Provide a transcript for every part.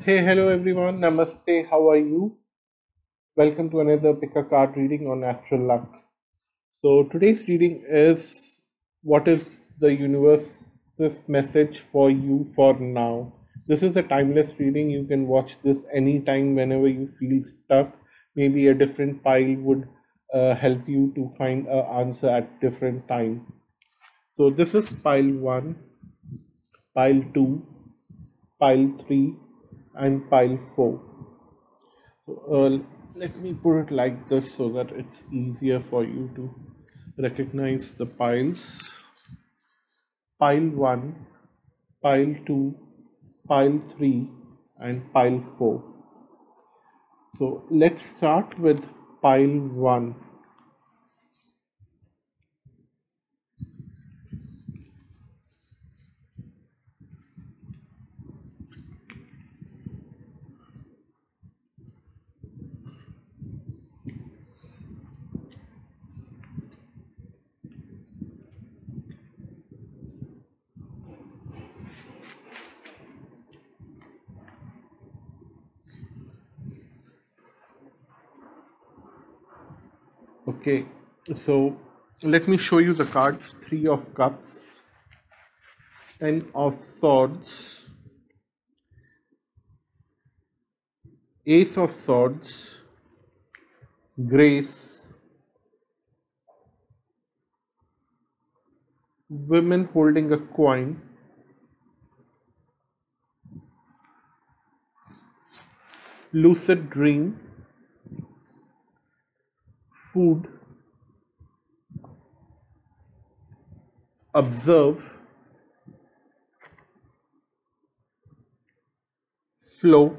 Hey, hello everyone. Namaste. How are you? Welcome to another pick a card reading on Astral Luck. So, today's reading is what is the universe's message for you for now. This is a timeless reading. You can watch this anytime whenever you feel stuck. Maybe a different pile would help you to find an answer at different time. So, this is pile 1, pile 2, pile 3, and pile 4. Let me put it like this so that it's easier for you to recognize the piles. Pile 1, pile 2, pile 3, and pile 4. So let's start with pile 1. Okay, so let me show you the cards. 3 of Cups, 10 of Swords, Ace of Swords, Grace, Women holding a coin, Lucid Dream, Food, Observe, Flow,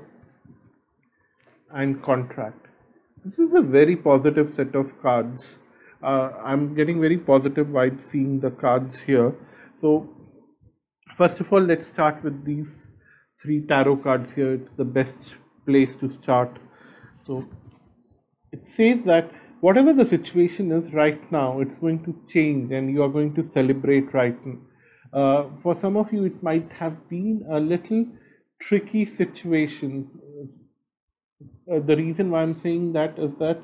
and Contract. This is a very positive set of cards. I'm getting very positive vibes seeing the cards here. So, first of all, let's start with these 3 tarot cards here. It's the best place to start. So, it says that whatever the situation is right now, it's going to change and you are going to celebrate right now. For some of you, it might have been a little tricky situation. The reason why I'm saying that is that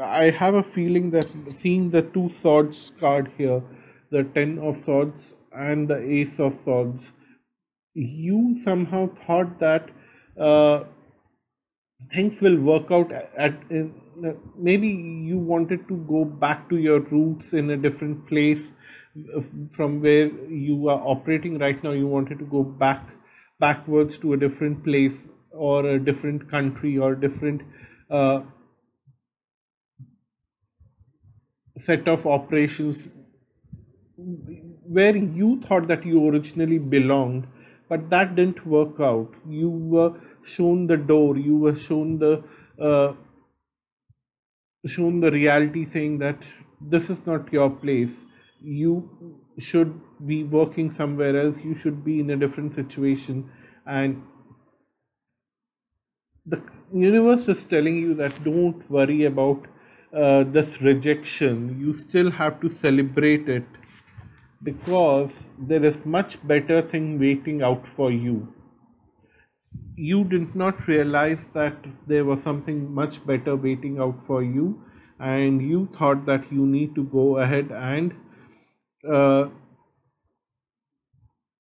I have a feeling that seeing the 2 swords card here, the 10 of swords and the ace of swords, you somehow thought that uh, things will work out maybe you wanted to go back to your roots in a different place from where you are operating right now. You wanted to go backwards to a different place or a different country or different uh, set of operations where you thought that you originally belonged, but that didn't work out. You were shown the door, you were uh, shown the reality saying that this is not your place. You should be working somewhere else, you should be in a different situation. And the universe is telling you that don't worry about this rejection. You still have to celebrate it because there is much better thing waiting out for you. You did not realize that there was something much better waiting out for you, and you thought that you need to go ahead and uh,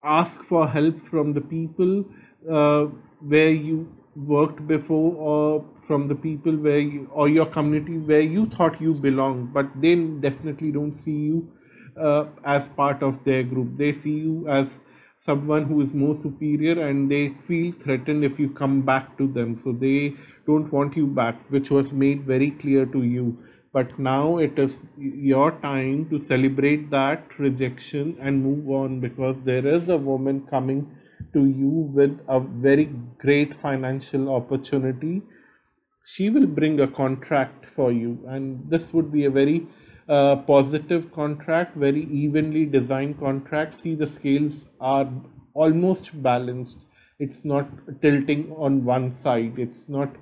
ask for help from the people uh, where you worked before, or from the people where you, or your community where you thought you belonged, but they definitely don't see you as part of their group. They see you as someone who is more superior, and they feel threatened if you come back to them, so they don't want you back, which was made very clear to you. But now it is your time to celebrate that rejection and move on, because there is a woman coming to you with a very great financial opportunity. She will bring a contract for you, and this would be a very positive contract, very evenly designed contract. See, the scales are almost balanced. It's not tilting on one side, it's not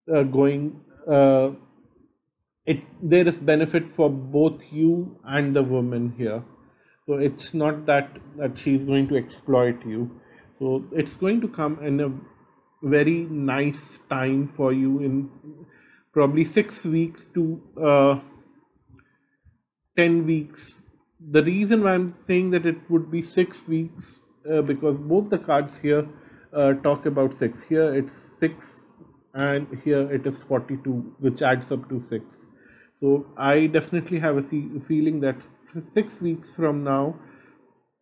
going it there is benefit for both you and the woman here. So it's not that she's going to exploit you. So it's going to come in a very nice time for you, in probably 6 weeks to 10 weeks. The reason why I'm saying that it would be 6 weeks, because both the cards here talk about six. Here it's 6, and here it is 42, which adds up to 6. So I definitely have a feeling that 6 weeks from now,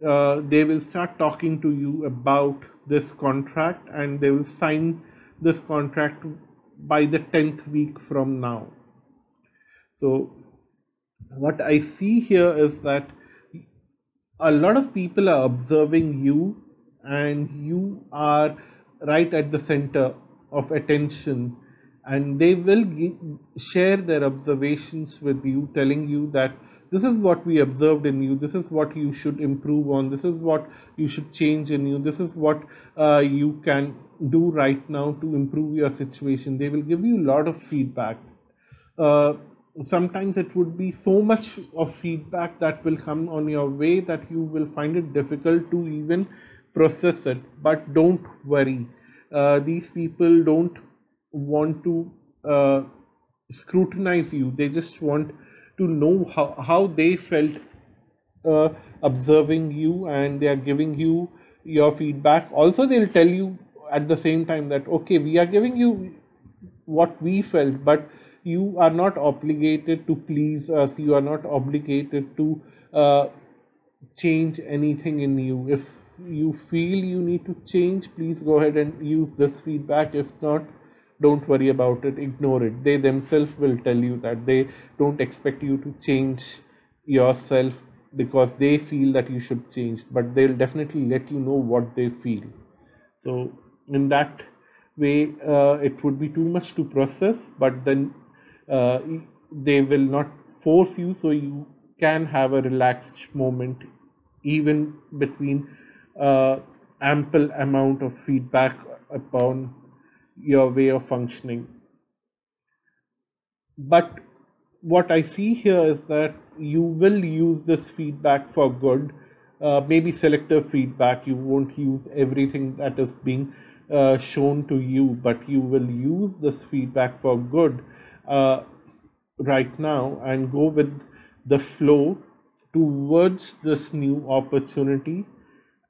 they will start talking to you about this contract, and they will sign this contract by the 10th week from now. So what I see here is that a lot of people are observing you, and you are right at the center of attention, and they will share their observations with you, telling you that this is what we observed in you, this is what you should improve on, this is what you should change in you, this is what you can do right now to improve your situation. They will give you a lot of feedback. uh, Sometimes it would be so much of feedback that will come on your way that you will find it difficult to even process it. But don't worry, these people don't want to scrutinize you, they just want to know how they felt uh, observing you, and they are giving you your feedback. Also, they'll tell you at the same time that okay, we are giving you what we felt, but you are not obligated to please us, you are not obligated to uh, change anything in you. If you feel you need to change, please go ahead and use this feedback. If not, don't worry about it, ignore it. They themselves will tell you that they don't expect you to change yourself because they feel that you should change, but they'll definitely let you know what they feel. So in that way, it would be too much to process, but then uh, they will not force you, so you can have a relaxed moment even between ample amount of feedback upon your way of functioning. But what I see here is that you will use this feedback for good. Maybe selective feedback. You won't use everything that is being shown to you, but you will use this feedback for good uh, right now, and go with the flow towards this new opportunity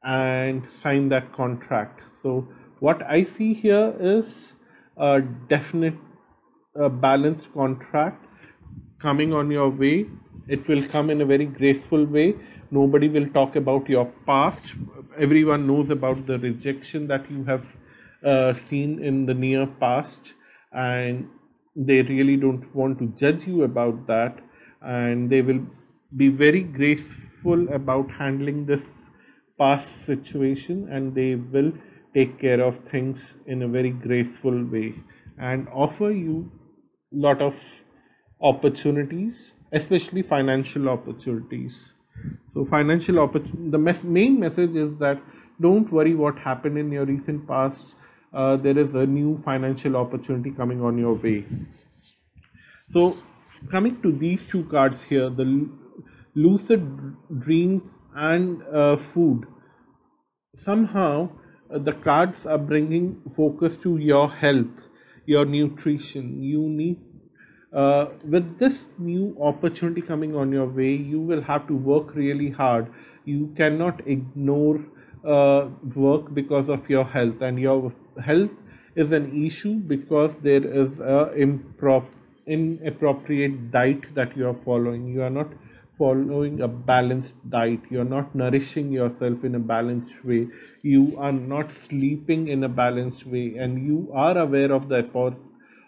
and sign that contract. So, what I see here is a definite balanced contract coming on your way. It will come in a very graceful way. Nobody will talk about your past. Everyone knows about the rejection that you have seen in the near past, and they really don't want to judge you about that. And they will be very graceful about handling this past situation, and they will take care of things in a very graceful way and offer you lot of opportunities, especially financial opportunities. So financial opportunity, the main message is that don't worry what happened in your recent past. There is a new financial opportunity coming on your way. So coming to these two cards here, the lucid dreams and food, somehow the cards are bringing focus to your health, your nutrition. You need with this new opportunity coming on your way, you will have to work really hard. You cannot ignore work because of your health, and your health is an issue because there is a inappropriate diet that you are following. You are not following a balanced diet, you are not nourishing yourself in a balanced way, you are not sleeping in a balanced way, and you are aware of the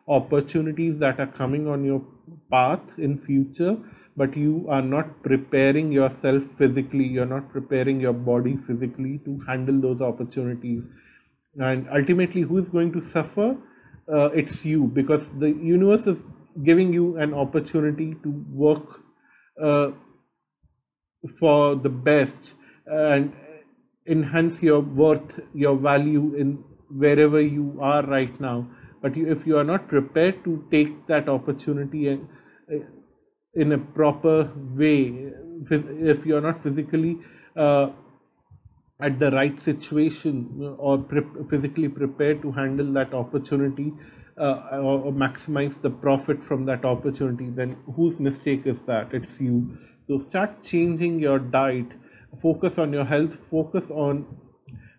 opportunities that are coming on your path in future, but you are not preparing yourself physically, you're not preparing your body physically to handle those opportunities. And ultimately, who is going to suffer? It's you, because the universe is giving you an opportunity to work uh, for the best and enhance your worth, your value in wherever you are right now. But if you are not prepared to take that opportunity in a proper way, if you are not physically uh, at the right situation or physically prepared to handle that opportunity, or maximize the profit from that opportunity, then whose mistake is that? It's you. So start changing your diet, focus on your health, focus on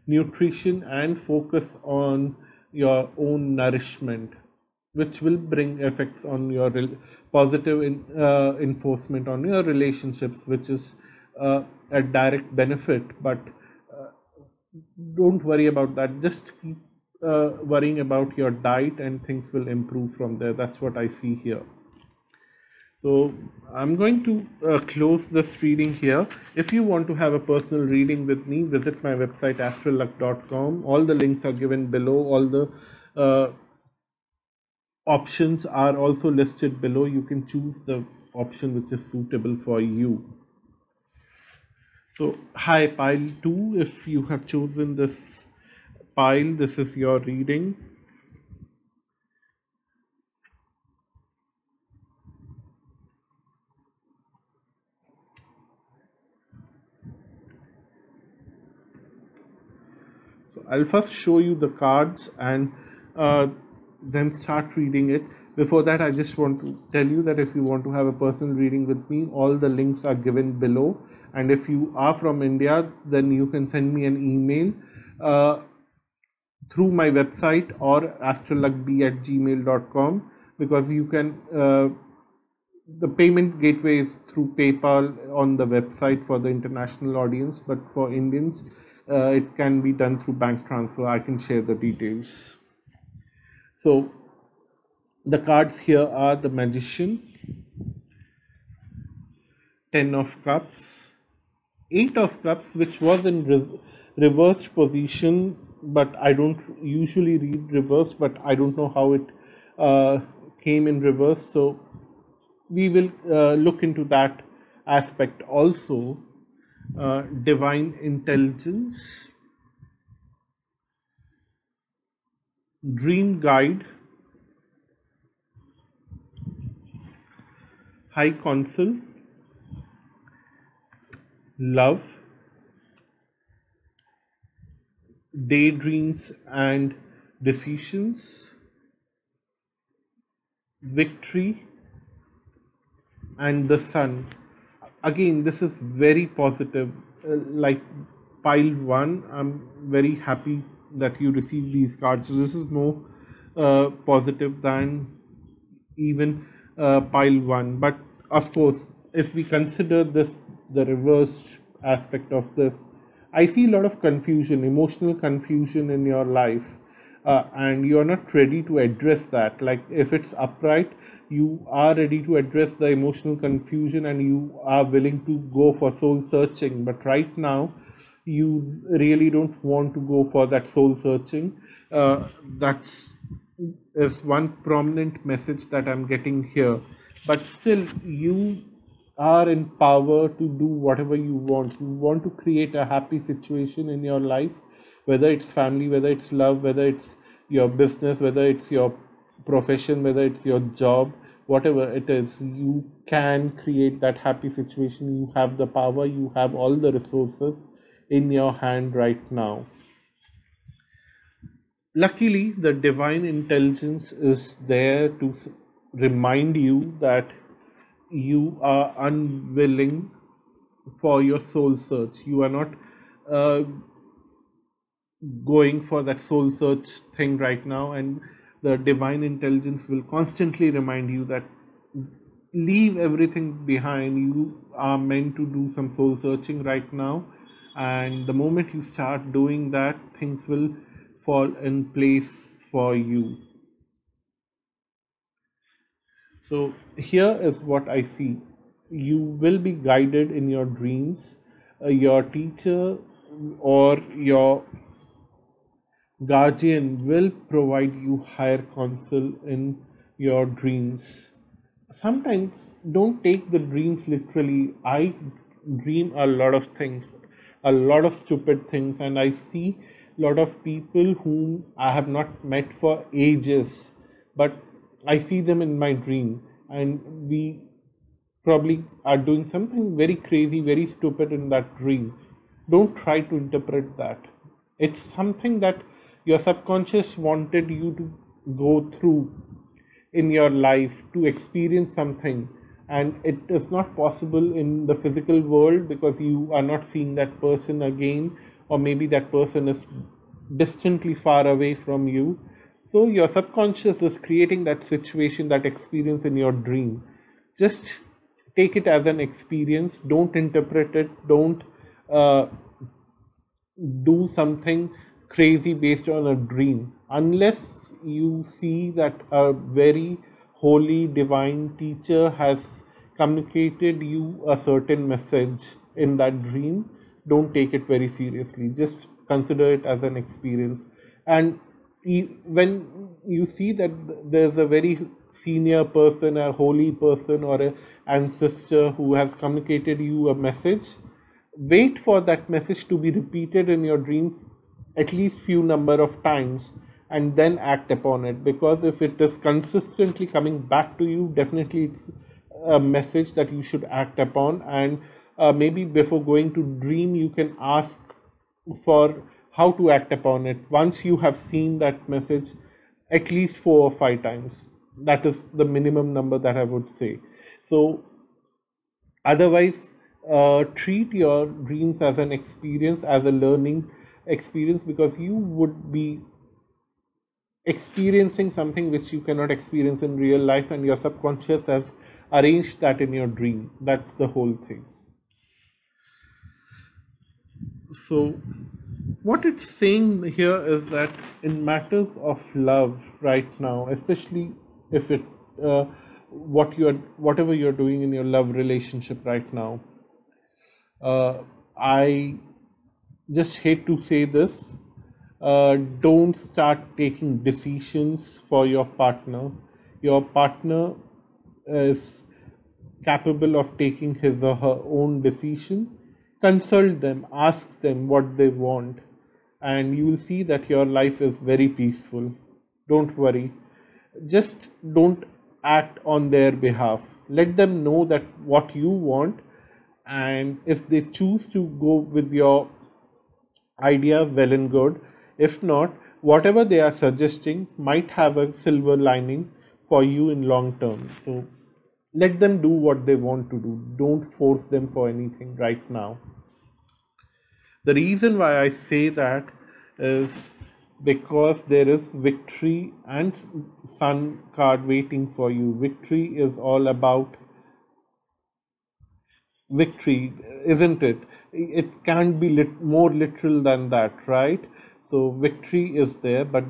nutrition, and focus on your own nourishment, which will bring effects on your positive enforcement on your relationships, which is a direct benefit. But don't worry about that. Just keep worrying about your diet, and things will improve from there. That's what I see here. So I'm going to close this reading here. If you want to have a personal reading with me, visit my website astroluck.com. All the links are given below. All the options are also listed below. You can choose the option which is suitable for you. So hi pile 2, if you have chosen this pile, this is your reading. So I'll first show you the cards and then start reading it. Before that, I just want to tell you that if you want to have a personal reading with me, all the links are given below. And if you are from India, then you can send me an email through my website or astroluckb@gmail.com, because you can the payment gateway is through PayPal on the website for the international audience, but for Indians, it can be done through bank transfer. I can share the details. So the cards here are the Magician, 10 of Cups, 8 of Cups, which was in reversed position, but I don't usually read reverse, but I don't know how it came in reverse. So we will look into that aspect also. Divine Intelligence, Dream Guide, High Council, Love, Daydreams and Decisions, Victory, and the Sun. Again, this is very positive. Like pile 1, I'm very happy that you received these cards. So this is more positive than even pile 1. But of course, if we consider this, the reversed aspect of this, I see a lot of confusion, emotional confusion in your life, and you are not ready to address that. Like if it's upright, you are ready to address the emotional confusion and you are willing to go for soul searching. But right now, you really don't want to go for that soul searching. That's is one prominent message that I'm getting here. But still, you are in power to do whatever you want. You want to create a happy situation in your life, whether it's family, whether it's love, whether it's your business, whether it's your profession, whether it's your job, whatever it is, you can create that happy situation. You have the power, you have all the resources in your hand right now. Luckily, the divine intelligence is there to remind you that you are unwilling for your soul search. You are not uh, going for that soul search thing right now, and the divine intelligence will constantly remind you that leave everything behind. You are meant to do some soul searching right now, and the moment you start doing that, things will fall in place for you. So here is what I see. You will be guided in your dreams. Your teacher or your guardian will provide you higher counsel in your dreams. Sometimes don't take the dreams literally. I dream a lot of things, a lot of stupid things, and I see a lot of people whom I have not met for ages, but I see them in my dream, and we probably are doing something very crazy, very stupid in that dream. Don't try to interpret that. It's something that your subconscious wanted you to go through in your life, to experience something, and it is not possible in the physical world because you are not seeing that person again, or maybe that person is distantly far away from you. So your subconscious is creating that situation, that experience in your dream. Just take it as an experience. Don't interpret it. Don't uh, do something crazy based on a dream unless you see that a very holy divine teacher has communicated you a certain message in that dream. Don't take it very seriously, just consider it as an experience. And when you see that there's a very senior person, a holy person, or a ancestor who has communicated you a message, wait for that message to be repeated in your dream at least few number of times, and then act upon it, because if it is consistently coming back to you, definitely it's a message that you should act upon. And maybe before going to dream, you can ask for how to act upon it once you have seen that message at least 4 or 5 times. That is the minimum number that I would say. So otherwise, treat your dreams as an experience, as a learning experience, because you would be experiencing something which you cannot experience in real life, and your subconscious has arranged that in your dream. That's the whole thing. So what it's saying here is that in matters of love right now, especially if it whatever you're doing in your love relationship right now, I just hate to say this, don't start taking decisions for your partner. Your partner is capable of taking his or her own decision. Consult them, ask them what they want, and you will see that your life is very peaceful. Don't worry. Just don't act on their behalf. Let them know that what you want, and if they choose to go with your idea, well and good. If not, whatever they are suggesting might have a silver lining for you in long term. So let them do what they want to do. Don't force them for anything right now. The reason why I say that is because there is victory and sun card waiting for you. Victory is all about victory, isn't it? It can't be more literal than that, right? So victory is there, but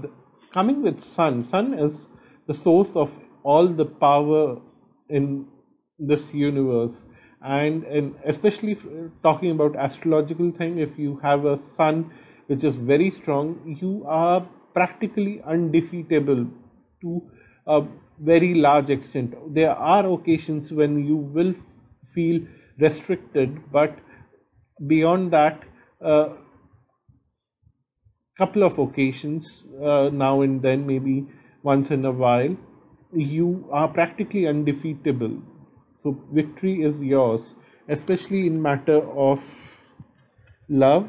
coming with sun, sun is the source of all the power in this universe. And especially talking about astrological thing, if you have a sun which is very strong, you are practically undefeatable to a very large extent. There are occasions when you will feel restricted, but beyond that, couple of occasions, now and then, maybe once in a while, you are practically undefeatable. So victory is yours, especially in matter of love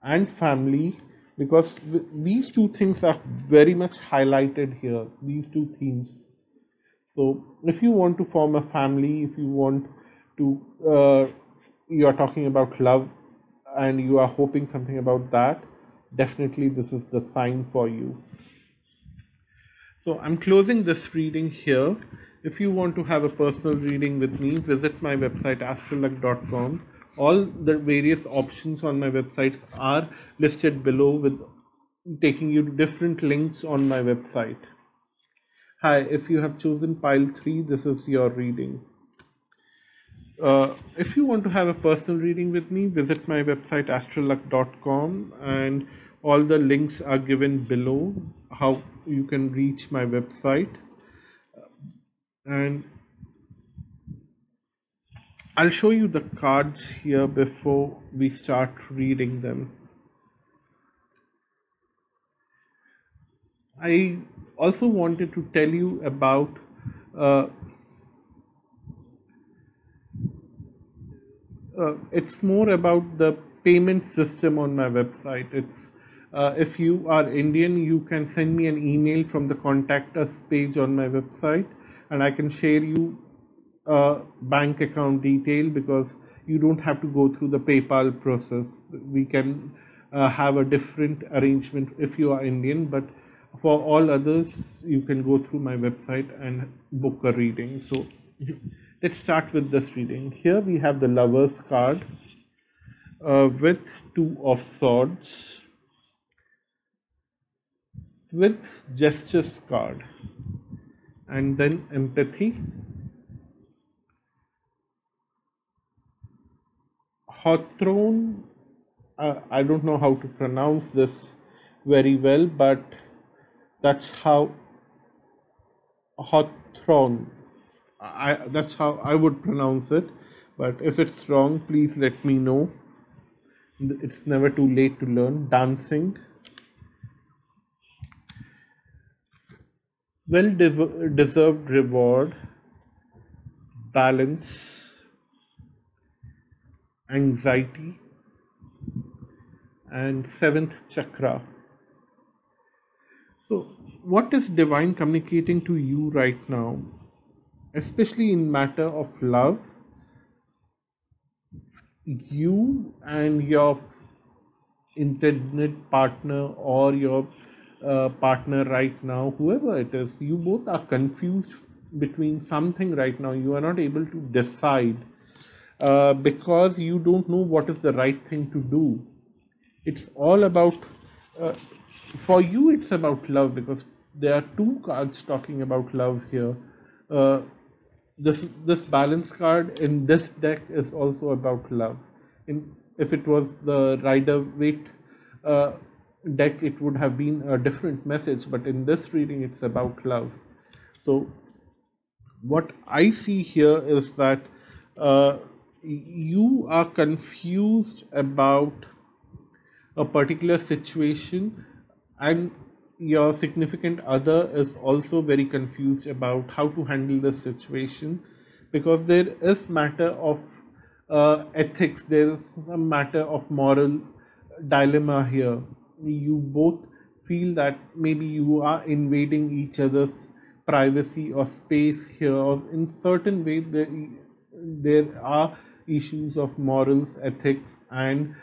and family, because these two things are very much highlighted here, these two themes. So if you want to form a family, if you want to, you are talking about love and you are hoping something about that, definitely this is the sign for you. So I'm closing this reading here. If you want to have a personal reading with me, visit my website astroluck.com. All the various options on my websites are listed below, with taking you to different links on my website. Hi, if you have chosen pile 3, this is your reading. If you want to have a personal reading with me, visit my website astroluck.com, and all the links are given below how you can reach my website. And I'll show you the cards here before we start reading them. I also wanted to tell you about it's more about the payment system on my website. It's if you are Indian, you can send me an email from the contact us page on my website, and I can share you a bank account detail, because you don't have to go through the PayPal process. We can have a different arrangement if you are Indian, but for all others, you can go through my website and book a reading. So let's start with this reading. Here we have the Lover's card with Two of Swords, with Justice card, and then Empathy, Hawthorne. I don't know how to pronounce this very well, but that's how Hawthorne. That's how I would pronounce it. But if it's wrong, please let me know. It's never too late to learn. Dancing, well deserved reward, balance, anxiety, and seventh chakra. So, what is divine communicating to you right now, especially in matter of love? You and your intended partner, or your partner right now, whoever it is, you both are confused between something right now. You are not able to decide because you don't know what is the right thing to do. It's all about, uh, for you, it's about love, because there are two cards talking about love here. Uh, this balance card in this deck is also about love. If it was the Rider Waite uh, deck, it would have been a different message, but in this reading, it's about love. So, what I see here is that uh, you are confused about a particular situation, and your significant other is also very confused about how to handle this situation, because there is matter of ethics, there is a matter of moral dilemma here. You both feel that maybe you are invading each other's privacy or space here, or in certain way there are issues of morals, ethics, and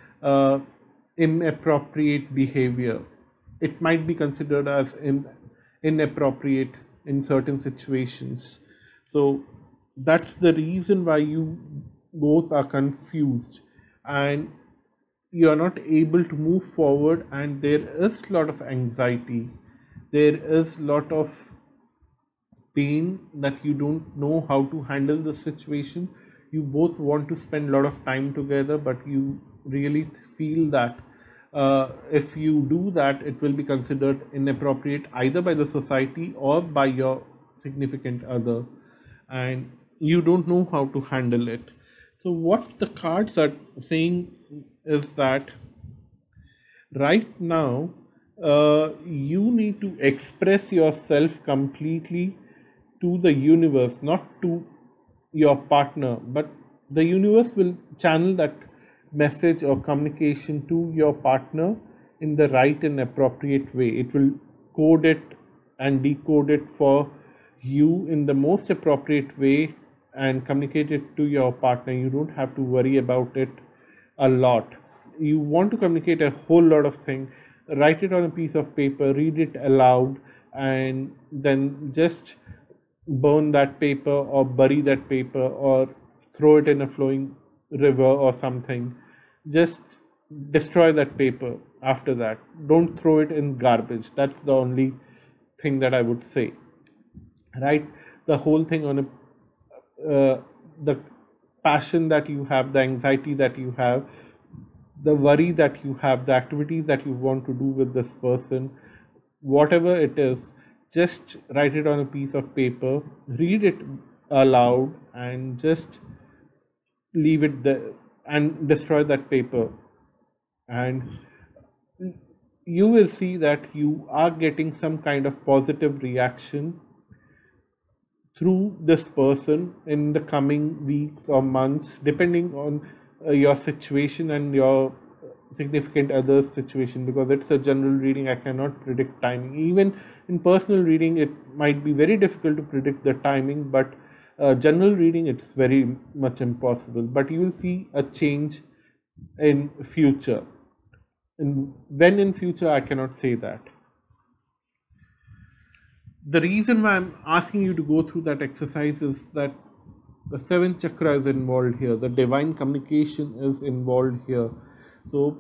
inappropriate behavior. It might be considered as inappropriate in certain situations. So that's the reason why you both are confused, and you are not able to move forward, and there is a lot of anxiety, there is a lot of pain, that you don't know how to handle the situation. You both want to spend a lot of time together, but you really feel that if you do that, it will be considered inappropriate either by the society or by your significant other, and you don't know how to handle it. So, what the cards are saying is that right now you need to express yourself completely to the universe, not to your partner, but the universe will channel that message or communication to your partner in the right and appropriate way. It will code it and decode it for you in the most appropriate way and communicate it to your partner. You don't have to worry about it a lot. You want to communicate a whole lot of things, write it on a piece of paper, read it aloud, and then just burn that paper or bury that paper or throw it in a flowing river or something. Just destroy that paper after that. Don't throw it in garbage. That's the only thing that I would say. Write the whole thing on the passion that you have, the anxiety that you have, the worry that you have, the activities that you want to do with this person, whatever it is, just write it on a piece of paper, read it aloud, and just leave it there and destroy that paper. And you will see that you are getting some kind of positive reaction through this person in the coming weeks or months, depending on your situation and your significant other situation, because it's a general reading. I cannot predict timing. Even in personal reading, it might be very difficult to predict the timing, but general reading, it's very much impossible. But you will see a change in future. And when in future, I cannot say that. The reason why I'm asking you to go through that exercise is that the seventh chakra is involved here, the divine communication is involved here. So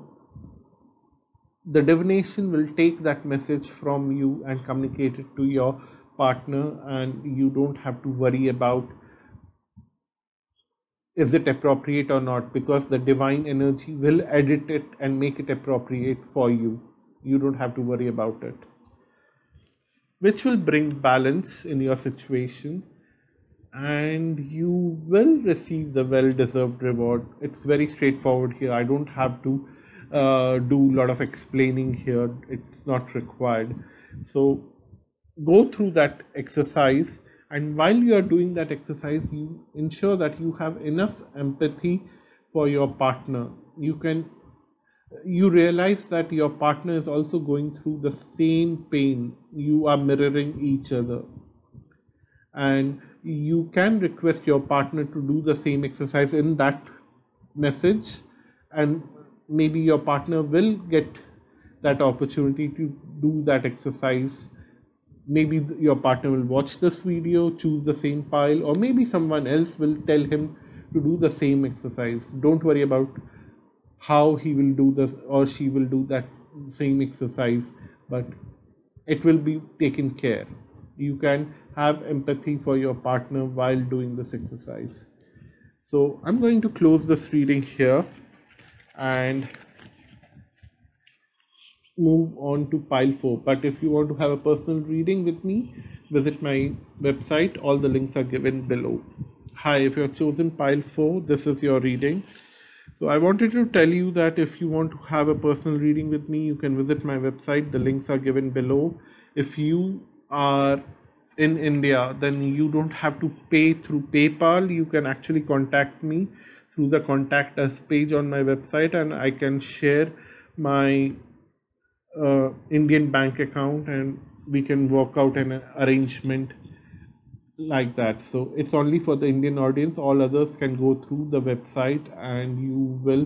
the divination will take that message from you and communicate it to your partner, and you don't have to worry about is it appropriate or not, because the divine energy will edit it and make it appropriate for you. You don't have to worry about it, which will bring balance in your situation, and you will receive the well deserved reward. It's very straightforward here. I don't have to do a lot of explaining here, it's not required. So go through that exercise, and while you are doing that exercise, you ensure that you have enough empathy for your partner. You realize that your partner is also going through the same pain. You are mirroring each other, and you can request your partner to do the same exercise in that message, and maybe your partner will get that opportunity to do that exercise. Maybe your partner will watch this video, choose the same pile, or maybe someone else will tell him to do the same exercise. Don't worry about how he will do this or she will do that same exercise, but it will be taken care. You can have empathy for your partner while doing this exercise. So I'm going to close this reading here and move on to pile 4. But if you want to have a personal reading with me, visit my website. All the links are given below. Hi, if you have chosen pile 4, this is your reading. So I wanted to tell you that if you want to have a personal reading with me, you can visit my website. The links are given below. If you are in India, then you don't have to pay through PayPal. You can actually contact me through the contact us page on my website, and I can share my Indian bank account, and we can work out an arrangement like that. So it's only for the Indian audience. All others can go through the website, and you will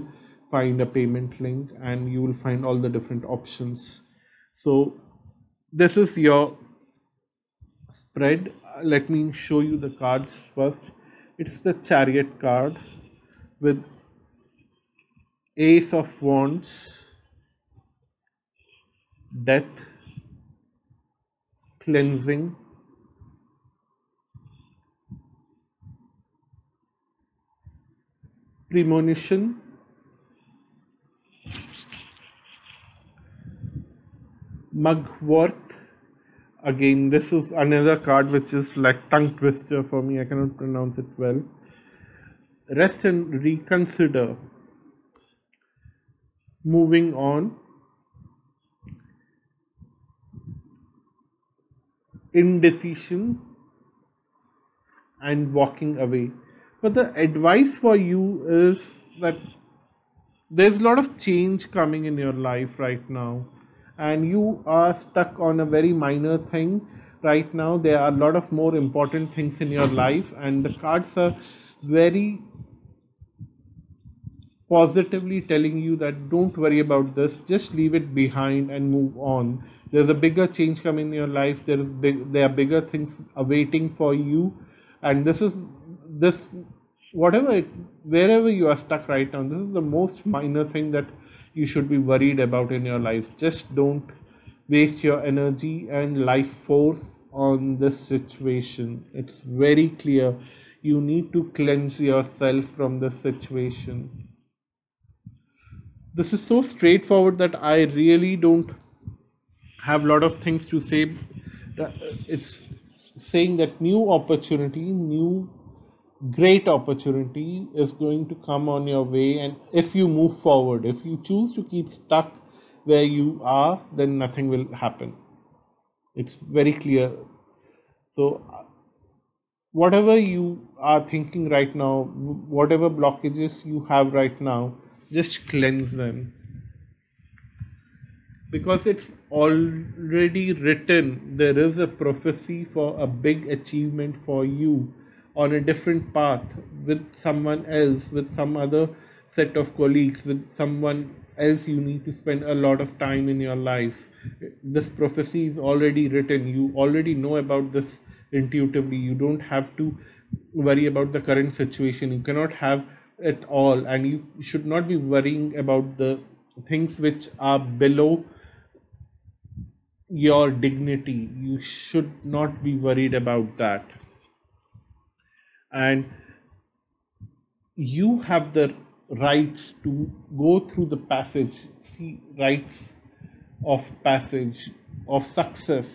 find a payment link, and you will find all the different options. So this is your spread. Let me show you the cards first. It's the Chariot card with Ace of Wands, Death, Cleansing, Premonition, Mugwort. Again, this is another card which is like tongue twister for me. I cannot pronounce it well. Rest and Reconsider. Moving on. Indecision and Walking Away. But the advice for you is that there's a lot of change coming in your life right now, and you are stuck on a very minor thing right now. There are a lot of more important things in your life, and the cards are very positively telling you that don't worry about this, just leave it behind and move on. There's a bigger change coming in your life. There are bigger things awaiting for you, and wherever you are stuck right now, this is the most minor thing that you should be worried about in your life. Just don't waste your energy and life force on this situation. It's very clear. You need to cleanse yourself from this situation. This is so straightforward that I really don't have a lot of things to say. It's saying that new great opportunity is going to come on your way, and if you move forward, if you choose to keep stuck where you are, then nothing will happen. It's very clear. So whatever you are thinking right now, whatever blockages you have right now, just cleanse them. because it's already written. There is a prophecy for a big achievement for you on a different path with someone else, with some other set of colleagues, with someone else you need to spend a lot of time in your life. This prophecy is already written. You already know about this intuitively. You don't have to worry about the current situation. You cannot have it all, and you should not be worrying about the things which are below your dignity. You should not be worried about that. And you have the rights to go through the passage, see, rights of passage, of success,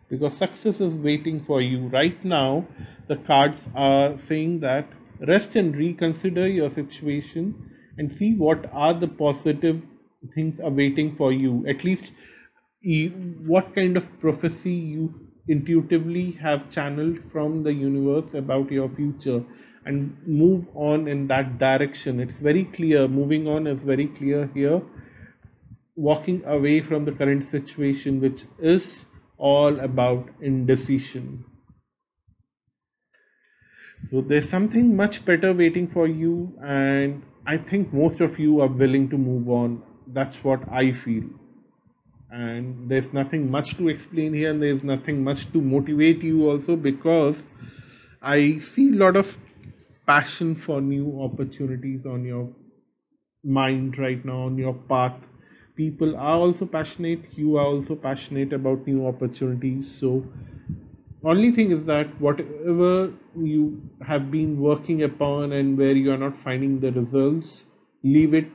because success is waiting for you. Right now, the cards are saying that rest and reconsider your situation and see what are the positive things awaiting for you. At least what kind of prophecy you intuitively have channeled from the universe about your future, and move on in that direction. It's very clear. Moving on is very clear here. Walking away from the current situation, which is all about indecision. So there's something much better waiting for you, and I think most of you are willing to move on. That's what I feel. And there's nothing much to explain here, and there's nothing much to motivate you also, because I see a lot of passion for new opportunities on your mind right now, on your path. People are also passionate, you are also passionate about new opportunities. So only thing is that whatever you have been working upon and where you are not finding the results, leave it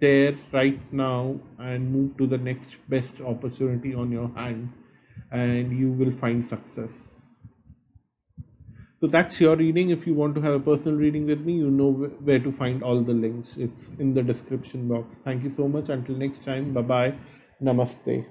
there right now and move to the next best opportunity on your hand, and you will find success. So that's your reading. If you want to have a personal reading with me, you know where to find all the links. It's in the description box. Thank you so much. Until next time, bye bye. Namaste.